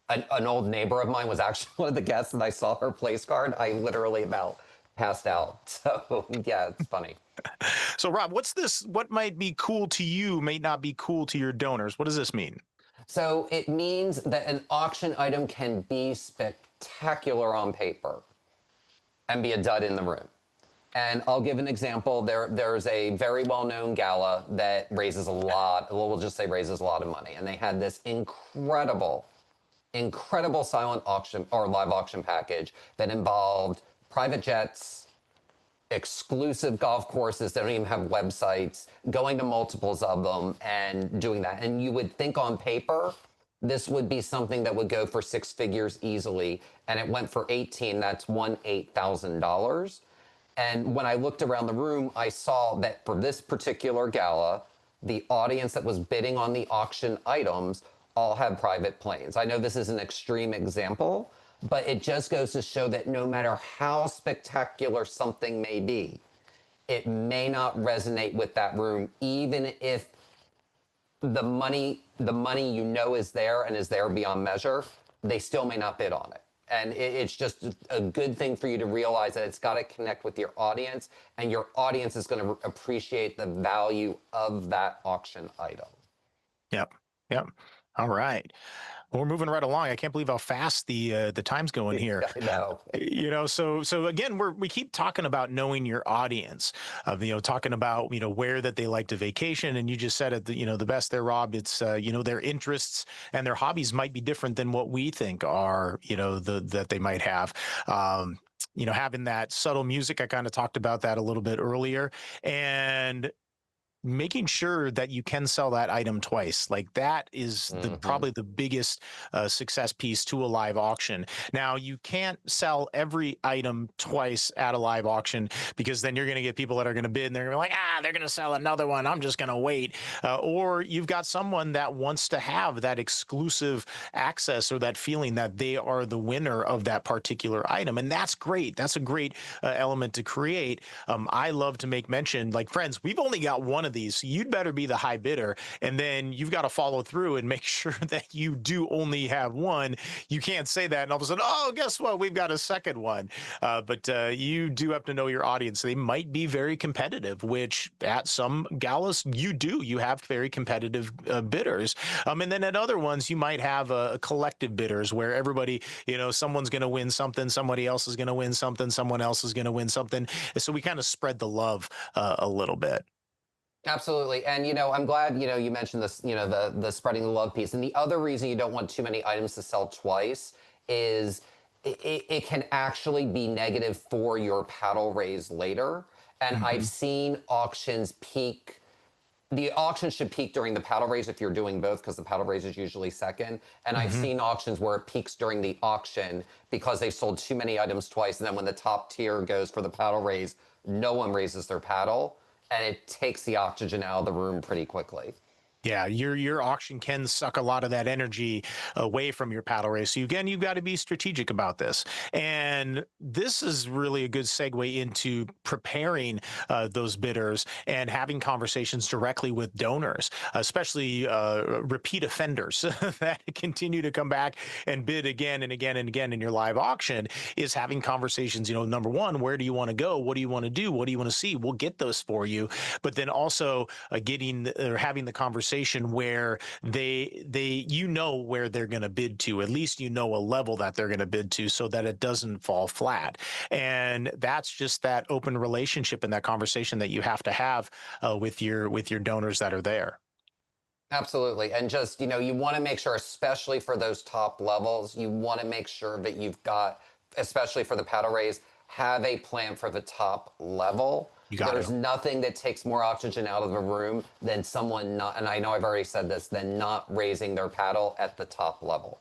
an old neighbor of mine was actually one of the guests, and I saw her place card. I literally about passed out. So yeah, it's funny. So, Rob, what's this? What might be cool to you may not be cool to your donors. What does this mean? So it means that an auction item can be spectacular on paper and be a dud in the room. And I'll give an example. There's a very well-known gala that raises a lot, well, we'll just say raises a lot of money. And they had this incredible silent auction or live auction package that involved private jets, exclusive golf courses that don't even have websites, going to multiples of them and doing that. And you would think on paper, this would be something that would go for 6 figures easily. And it went for 18. That's $8,000. And when I looked around the room, I saw that for this particular gala, the audience that was bidding on the auction items all had private planes. I know this is an extreme example, but it just goes to show that no matter how spectacular something may be, it may not resonate with that room, even if the money is there and is there beyond measure, they still may not bid on it. And it's just a good thing for you to realize that it's got to connect with your audience, and your audience is going to appreciate the value of that auction item. Yep. Yep. All right. Well, we're moving right along. I can't believe how fast the time's going here. I know. So again, we keep talking about knowing your audience, talking about where that they like to vacation, and you just said it, the best there, Rob. It's their interests and their hobbies might be different than what we think are, that they might have. Having that subtle music, I kind of talked about that a little bit earlier, and making sure that you can sell that item twice, like that is Mm-hmm. probably the biggest success piece to a live auction. Now, you can't sell every item twice at a live auction, because then you're going to get people that are going to bid and they're going to be like, they're going to sell another one, I'm just going to wait. Or you've got someone that wants to have that exclusive access or that feeling that they are the winner of that particular item, and that's great. That's a great element to create. I love to make mention, like, friends, we've only got one of these, so you'd better be the high bidder, and then you've got to follow through and make sure that you do only have one. You can't say that and all of a sudden, oh, guess what, we've got a second one. But you do have to know your audience. They might be very competitive, which at some galas you have very competitive bidders, and then at other ones you might have a collective bidders where everybody, someone's going to win something, somebody else is going to win something, someone else is going to win something. So we kind of spread the love a little bit. Absolutely. And I'm glad, you mentioned this, the spreading the love piece. And the other reason you don't want too many items to sell twice is it can actually be negative for your paddle raise later. And I've Mm-hmm. seen auctions peak. The auction should peak during the paddle raise if you're doing both, because the paddle raise is usually second. And I've Mm-hmm. seen auctions where it peaks during the auction because they sold too many items twice. And then when the top tier goes for the paddle raise, no one raises their paddle, and it takes the oxygen out of the room pretty quickly. Yeah, your auction can suck a lot of that energy away from your paddle race. So again, you've got to be strategic about this. And this is really a good segue into preparing those bidders and having conversations directly with donors, especially repeat offenders that continue to come back and bid again and again and again in your live auction. Is having conversations. Number one, where do you want to go? What do you want to do? What do you want to see? We'll get those for you. But then also getting or having the conversation where they where they're going to bid to, at least a level that they're going to bid to, so that it doesn't fall flat. And that's just that open relationship and that conversation that you have to have with your donors that are there. Absolutely. And just, you want to make sure, especially for those top levels, you want to make sure that you've got, especially for the paddle raise, have a plan for the top level. You got There's to. nothing that takes more oxygen out of a room than someone not, and I know I've already said this, than not raising their paddle at the top level.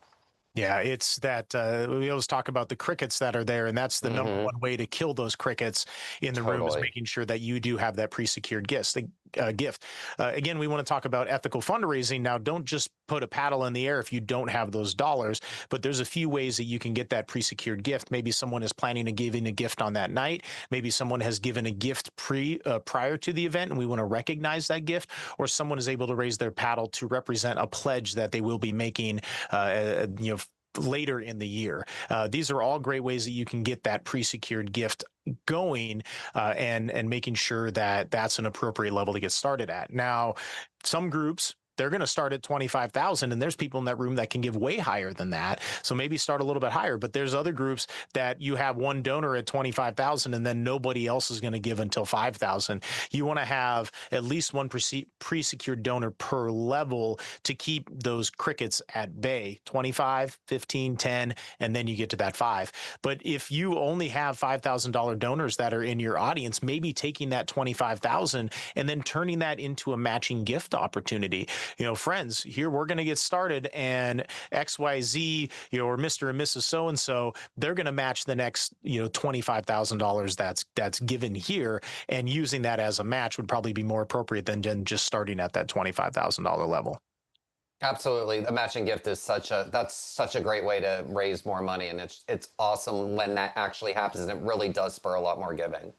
Yeah, it's that we always talk about the crickets that are there, and that's the number Mm-hmm. one way to kill those crickets in the room is Totally. making sure that you do have that pre-secured gift. Again, we want to talk about ethical fundraising. Now, don't just put a paddle in the air if you don't have those dollars, but there's a few ways that you can get that pre-secured gift. Maybe someone is planning to giving a gift on that night. Maybe someone has given a gift prior to the event, and we want to recognize that gift. Or someone is able to raise their paddle to represent a pledge that they will be making. Later in the year. These are all great ways that you can get that pre-secured gift going, and making sure that that's an appropriate level to get started at. Now, some groups, they're going to start at 25,000, and there's people in that room that can give way higher than that. So maybe start a little bit higher, but there's other groups that you have one donor at 25,000 and then nobody else is going to give until 5,000. You want to have at least one pre-secured donor per level to keep those crickets at bay. 25, 15, 10, and then you get to that 5. But if you only have $5,000 donors that are in your audience, maybe taking that 25,000 and then turning that into a matching gift opportunity. Friends, here we're going to get started, and XYZ, or Mr. and Mrs. So and so, they're going to match the next, $25,000 that's given here, and using that as a match would probably be more appropriate than just starting at that $25,000 level. Absolutely. The matching gift is that's such a great way to raise more money. And it's awesome when that actually happens. And it really does spur a lot more giving.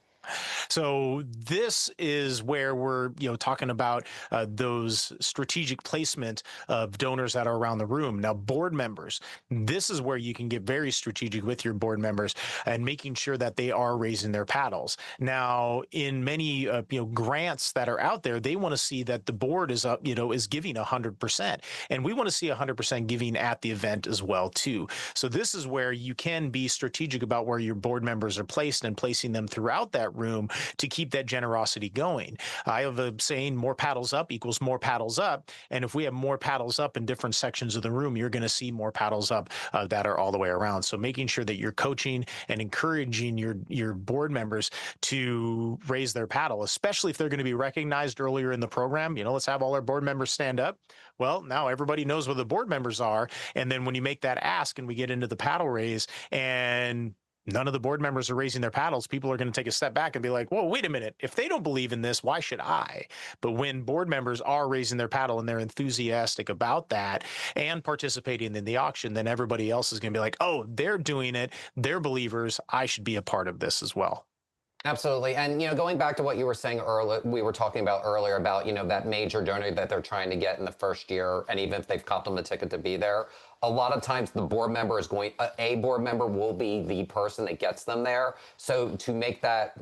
So this is where we're talking about those strategic placement of donors that are around the room. Now, board members, this is where you can get very strategic with your board members and making sure that they are raising their paddles. Now, in many grants that are out there, they want to see that the board is up, is giving 100%, and we want to see 100% giving at the event as well too. So this is where you can be strategic about where your board members are placed and placing them throughout that room to keep that generosity going. I have a saying, more paddles up equals more paddles up. And if we have more paddles up in different sections of the room, you're going to see more paddles up that are all the way around. So making sure that you're coaching and encouraging your board members to raise their paddle, especially if they're going to be recognized earlier in the program. Let's have all our board members stand up. Well, now everybody knows where the board members are. And then when you make that ask and we get into the paddle raise and none of the board members are raising their paddles, people are going to take a step back and be like, whoa, wait a minute. If they don't believe in this, why should I? But when board members are raising their paddle and they're enthusiastic about that and participating in the auction, then everybody else is going to be like, oh, they're doing it. They're believers. I should be a part of this as well. Absolutely. And, going back to what you were saying earlier, we were talking about earlier about, that major donor that they're trying to get in the first year. And even if they've copped them the ticket to be there, a lot of times the board member is a board member will be the person that gets them there. So to make that,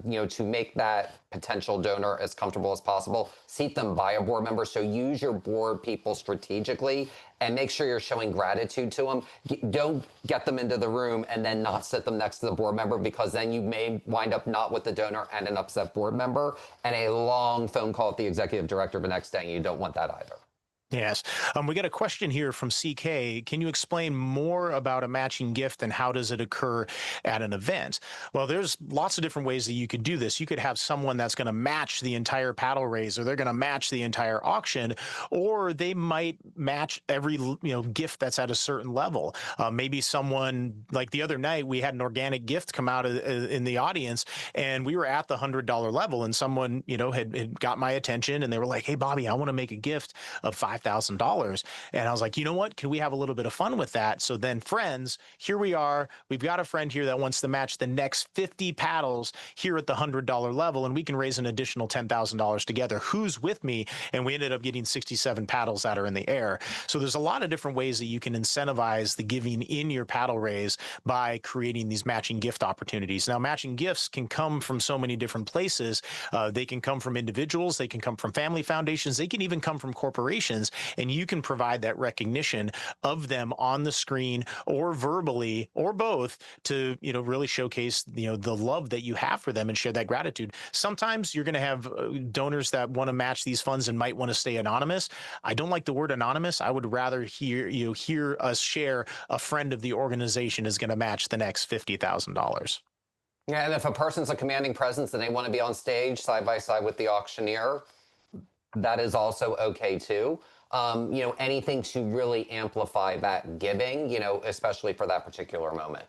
potential donor as comfortable as possible, seat them by a board member. So use your board people strategically and make sure you're showing gratitude to them. Don't get them into the room and then not sit them next to the board member, because then you may wind up not with the donor and an upset board member and a long phone call with the executive director the next day. You don't want that either. Yes. We got a question here from CK. Can you explain more about a matching gift and how does it occur at an event? Well, there's lots of different ways that you could do this. You could have someone that's going to match the entire paddle raise, or they're going to match the entire auction, or they might match every gift that's at a certain level. Maybe someone like the other night, we had an organic gift come out in the audience, and we were at the $100 level, and someone had got my attention, and they were like, "Hey, Bobby, I want to make a gift of $5,000." And I was like, you know what? Can we have a little bit of fun with that? So then, friends, here we are. We've got a friend here that wants to match the next 50 paddles here at the $100 level, and we can raise an additional $10,000 together. Who's with me? And we ended up getting 67 paddles that are in the air. So there's a lot of different ways that you can incentivize the giving in your paddle raise by creating these matching gift opportunities. Now, matching gifts can come from so many different places. They can come from individuals, they can come from family foundations, they can even come from corporations, and you can provide that recognition of them on the screen or verbally or both to really showcase the love that you have for them and share that gratitude. Sometimes you're going to have donors that want to match these funds and might want to stay anonymous. I don't like the word anonymous. I would rather hear us share a friend of the organization is going to match the next $50,000. Yeah, and if a person's a commanding presence and they want to be on stage side by side with the auctioneer, that is also okay too. Anything to really amplify that giving, especially for that particular moment.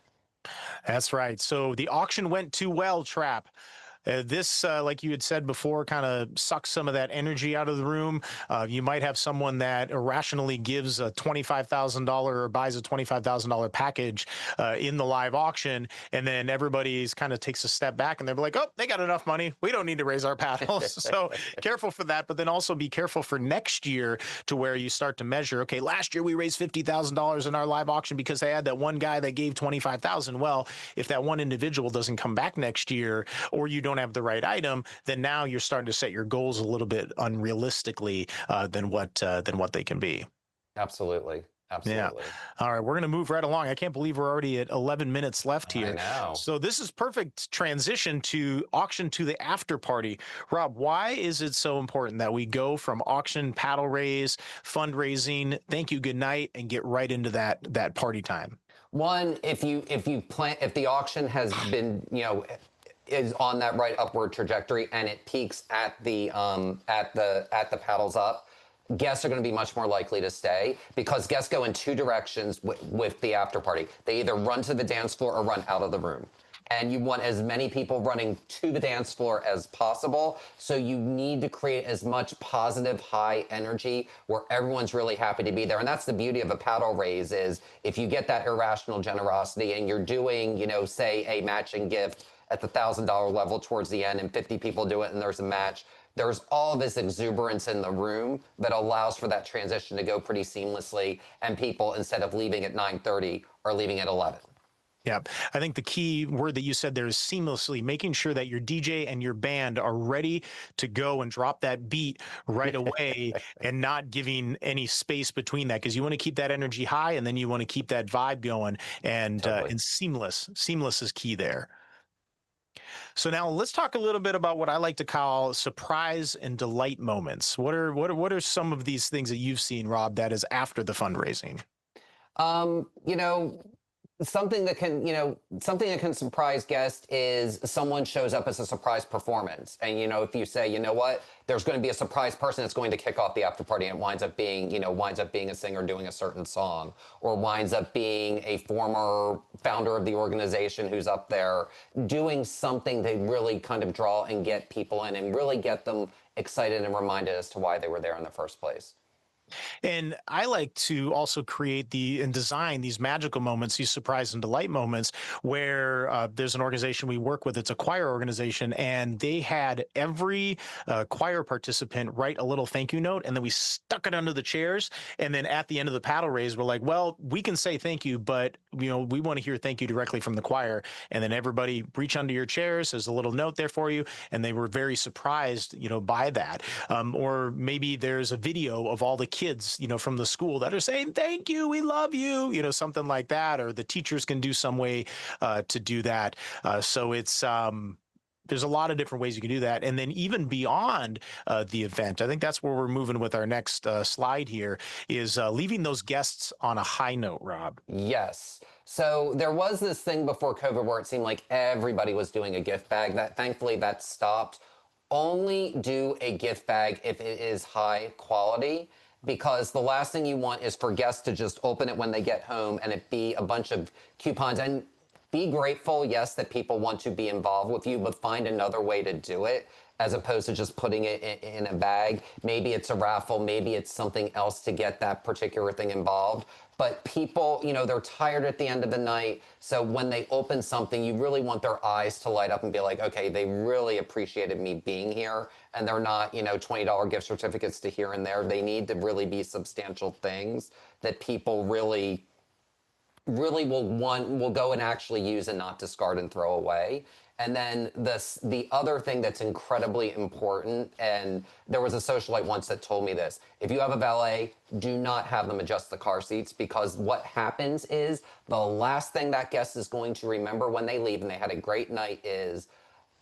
That's right. So the auction went too well, Trap. This, like you had said before, kind of sucks some of that energy out of the room. You might have someone that irrationally gives a $25,000 or buys a $25,000 package in the live auction, and then everybody's kind of takes a step back and they're like, "Oh, they got enough money. We don't need to raise our paddles." So careful for that, but then also be careful for next year to where you start to measure. Okay, last year we raised $50,000 in our live auction because they had that one guy that gave 25,000. Well, if that one individual doesn't come back next year, or you don't have the right item, then now you're starting to set your goals a little bit unrealistically than what they can be. Absolutely. Yeah. Absolutely. All right, we're going to move right along. I can't believe we're already at 11 minutes left I here. know. So this is perfect transition to auction to the after party. Rob, why is it so important that we go from auction, paddle raise, fundraising, thank you, good night, and get right into that party time? One, if the auction has been, is on that right upward trajectory and it peaks at the paddles up, guests are going to be much more likely to stay because guests go in two directions with the after party. They either run to the dance floor or run out of the room. And you want as many people running to the dance floor as possible. So you need to create as much positive, high energy where everyone's really happy to be there. And that's the beauty of a paddle raise is if you get that irrational generosity and you're doing, say a matching gift at the $1,000 level towards the end and 50 people do it and there's a match, there's all this exuberance in the room that allows for that transition to go pretty seamlessly. And people, instead of leaving at 9:30, are leaving at 11. Yeah, I think the key word that you said there is seamlessly, making sure that your DJ and your band are ready to go and drop that beat right away and not giving any space between that because you want to keep that energy high and then you want to keep that vibe going Totally. and seamless is key there. So now let's talk a little bit about what I like to call surprise and delight moments. What are some of these things that you've seen, Rob, that is after the fundraising? Um, you know, something that can surprise guests is someone shows up as a surprise performance. And if you say, what, there's going to be a surprise person that's going to kick off the after party and it winds up being a singer doing a certain song, or winds up being a former founder of the organization who's up there doing something to really kind of draw and get people in and really get them excited and reminded as to why they were there in the first place. And I like to also create and design these magical moments, these surprise and delight moments, where there's an organization we work with. It's a choir organization, and they had every choir participant write a little thank you note, and then we stuck it under the chairs. And then at the end of the paddle raise, we're like, well, we can say thank you, but we want to hear thank you directly from the choir. And then everybody reach under your chairs. There's a little note there for you, and they were very surprised, by that. Or maybe there's a video of all the kids, from the school that are saying, thank you, we love you, something like that. Or the teachers can do some way to do that. So it's, there's a lot of different ways you can do that. And then even beyond the event, I think that's where we're moving with our next slide here is leaving those guests on a high note, Rob. Yes. So there was this thing before COVID where it seemed like everybody was doing a gift bag. That thankfully that stopped. Only do a gift bag if it is high quality, because the last thing you want is for guests to just open it when they get home and it be a bunch of coupons. And be grateful, yes, that people want to be involved with you, but find another way to do it as opposed to just putting it in a bag. Maybe it's a raffle, maybe it's something else to get that particular thing involved. But people, they're tired at the end of the night. So when they open something, you really want their eyes to light up and be like, okay, they really appreciated me being here. And they're not, $20 gift certificates to here and there. They need to really be substantial things that people really will go and actually use and not discard and throw away. And then the other thing that's incredibly important, and there was a socialite once that told me this: if you have a valet, do not have them adjust the car seats, because what happens is the last thing that guest is going to remember when they leave and they had a great night is,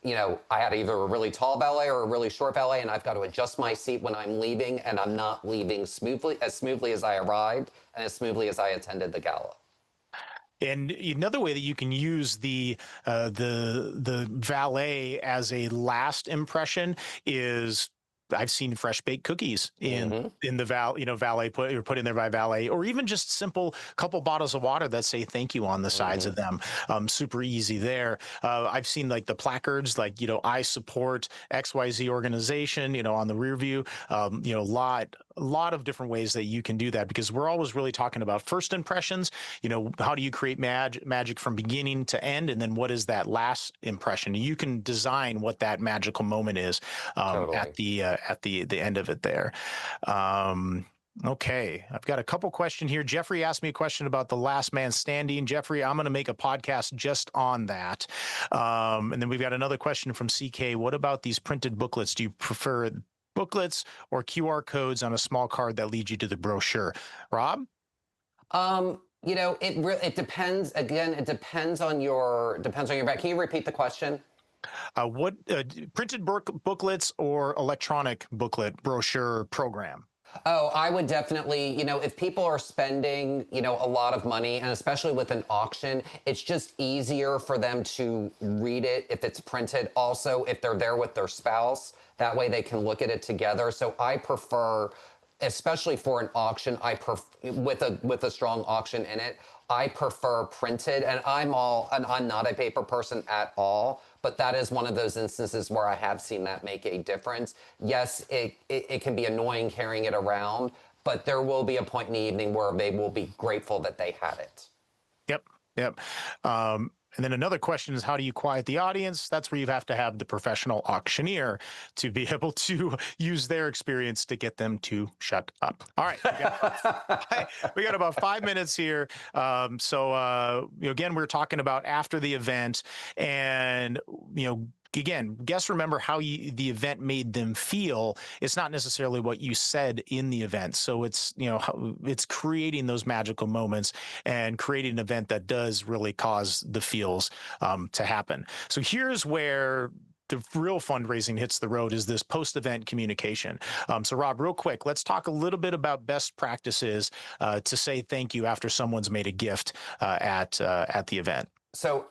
I had either a really tall valet or a really short valet, and I've got to adjust my seat when I'm leaving, and I'm not leaving smoothly as I arrived and as smoothly as I attended the gala. And another way that you can use the valet as a last impression is I've seen fresh baked cookies Mm-hmm. in the valet put in there by valet, or even just simple couple bottles of water that say thank you on the sides Mm-hmm. of them. Super easy there. I've seen like the placards, like I support XYZ organization, on the rear view. A lot of different ways that you can do that, because we're always really talking about first impressions. How do you create magic from beginning to end, and then what is that last impression? You can design what that magical moment is Totally. at the end of it there. Okay, I've got a couple questions here. Jeffrey asked me a question about the last man standing. Jeffrey, I'm going to make a podcast just on that. And then we've got another question from CK. What about these printed booklets? Do you prefer booklets or QR codes on a small card that leads you to the brochure? Rob? It depends. Again, it depends on your back. Can you repeat the question? What printed booklets or electronic booklet brochure program? Oh, I would definitely, if people are spending, a lot of money, and especially with an auction, it's just easier for them to read it if it's printed. Also, if they're there with their spouse, that way they can look at it together. So I prefer, especially for an auction, with a strong auction in it, I prefer printed, and I'm not a paper person at all, but that is one of those instances where I have seen that make a difference. Yes, it can be annoying carrying it around, but there will be a point in the evening where they will be grateful that they had it. Yep. Yep. And then another question is, how do you quiet the audience? That's where you have to have the professional auctioneer to be able to use their experience to get them to shut up. All right. We got about 5 minutes here. Again, we're talking about after the event, and, again, guests remember how the event made them feel. It's not necessarily what you said in the event. So it's, it's creating those magical moments and creating an event that does really cause the feels to happen. So here's where the real fundraising hits the road, is this post-event communication. So Rob, real quick, let's talk a little bit about best practices to say thank you after someone's made a gift at the event. So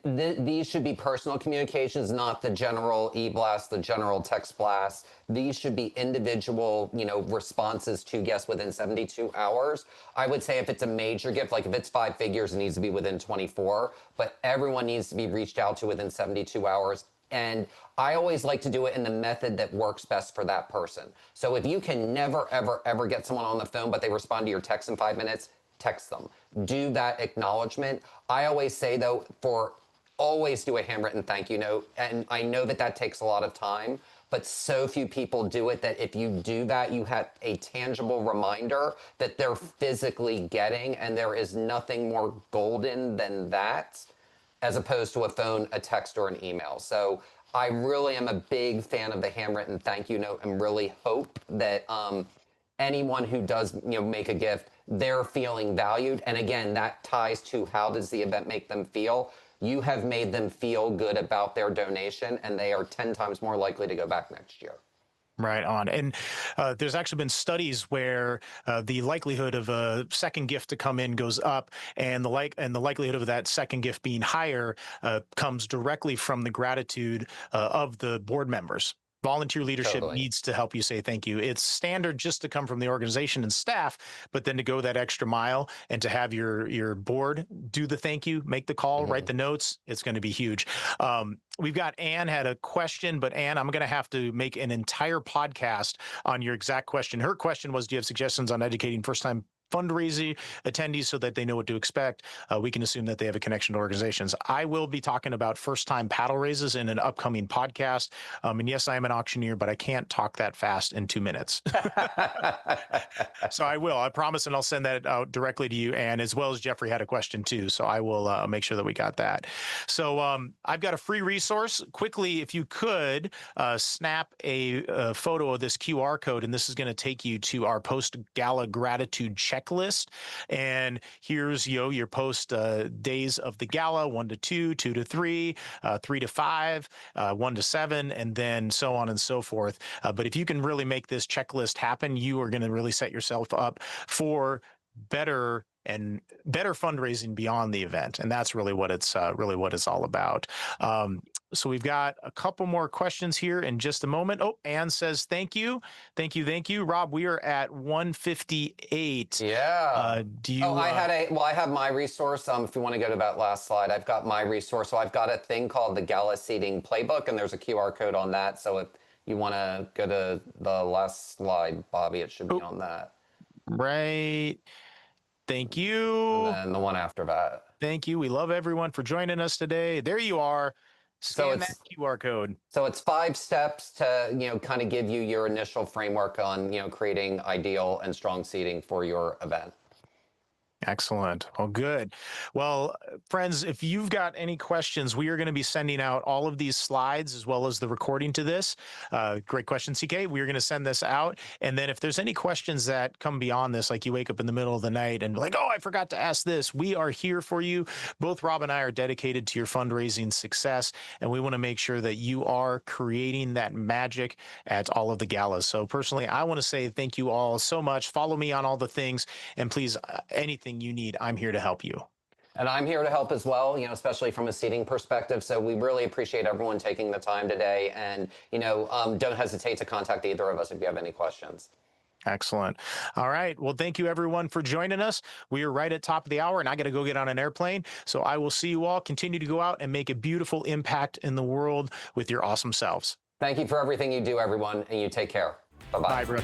these should be personal communications, not the general e-blast, the general text blast. These should be individual, responses to guests within 72 hours. I would say if it's a major gift, like if it's 5 figures, it needs to be within 24, but everyone needs to be reached out to within 72 hours. And I always like to do it in the method that works best for that person. So if you can never, ever, ever get someone on the phone, but they respond to your text in 5 minutes, text them. Do that acknowledgement. I always say, though, always do a handwritten thank you note. And I know that takes a lot of time, but so few people do it that if you do that, you have a tangible reminder that they're physically getting, and there is nothing more golden than that, as opposed to a phone, a text, or an email. So I really am a big fan of the handwritten thank you note, and really hope that anyone who does make a gift, they're feeling valued. And again, that ties to how does the event make them feel. you have made them feel good about their donation, and they are 10 times more likely to go back next year. Right on. And there's actually been studies where the likelihood of a second gift to come in goes up, and the likelihood of that second gift being higher comes directly from the gratitude of the board members. Volunteer leadership Totally. needs to help you say thank you. It's standard just to come from the organization and staff, but then to go that extra mile and to have your board do the thank you, make the call, write Mhm. the notes, it's going to be huge. We've got Anne had a question, but Anne, I'm going to have to make an entire podcast on your exact question. Her question was, do you have suggestions on educating first-time fundraising attendees so that they know what to expect? We can assume that they have a connection to organizations. I will be talking about first-time paddle raises in an upcoming podcast. And yes, I am an auctioneer, but I can't talk that fast in 2 minutes. So I will. I promise, and I'll send that out directly to you. And as well as Jeffrey had a question too, so I will make sure that we got that. So I've got a free resource. Quickly, if you could snap a photo of this QR code, and this is going to take you to our post-gala gratitude checklist. And here's your post days of the gala: 1 to 2, 2 to 3, 3 to 5, 1 to 7, and then so on and so forth. But if you can really make this checklist happen, you are going to really set yourself up for better fundraising beyond the event, and that's really what it's all about. So we've got a couple more questions here in just a moment. Oh, Anne says thank you, Rob. We are at 158. Yeah. Do Oh, you I have my resource. If you want to go to that last slide, I've got my resource. So I've got a thing called the Gala Seating Playbook, and there's a QR code on that. So if you want to go to the last slide, Bobby, it should be on that. Right? Thank And you. then the one after that. Thank you. We love everyone for joining us today. There you are. So Scan that QR code. it's 5 steps to, kind of give you your initial framework on, creating ideal and strong seating for your event. Excellent. Well, good. Well, friends, if you've got any questions, we are going to be sending out all of these slides as well as the recording to this. Great question, CK. We are going to send this out. And then if there's any questions that come beyond this, like you wake up in the middle of the night and like, oh, I forgot to ask this, we are here for you. Both Rob and I are dedicated to your fundraising success, and we want to make sure that you are creating that magic at all of the galas. So personally, I want to say thank you all so much. Follow me on all the things, and please, anything you need, I'm here to help you. And I'm here to help as well, especially from a seating perspective. So we really appreciate everyone taking the time today. And, don't hesitate to contact either of us if you have any questions. Excellent. All right. Well, thank you everyone for joining us. We are right at top of the hour, and I got to go get on an airplane. So I will see you all. Continue to go out and make a beautiful impact in the world with your awesome selves. Thank you for everything you do, everyone, and you take care. Bye-bye. Bye, bro.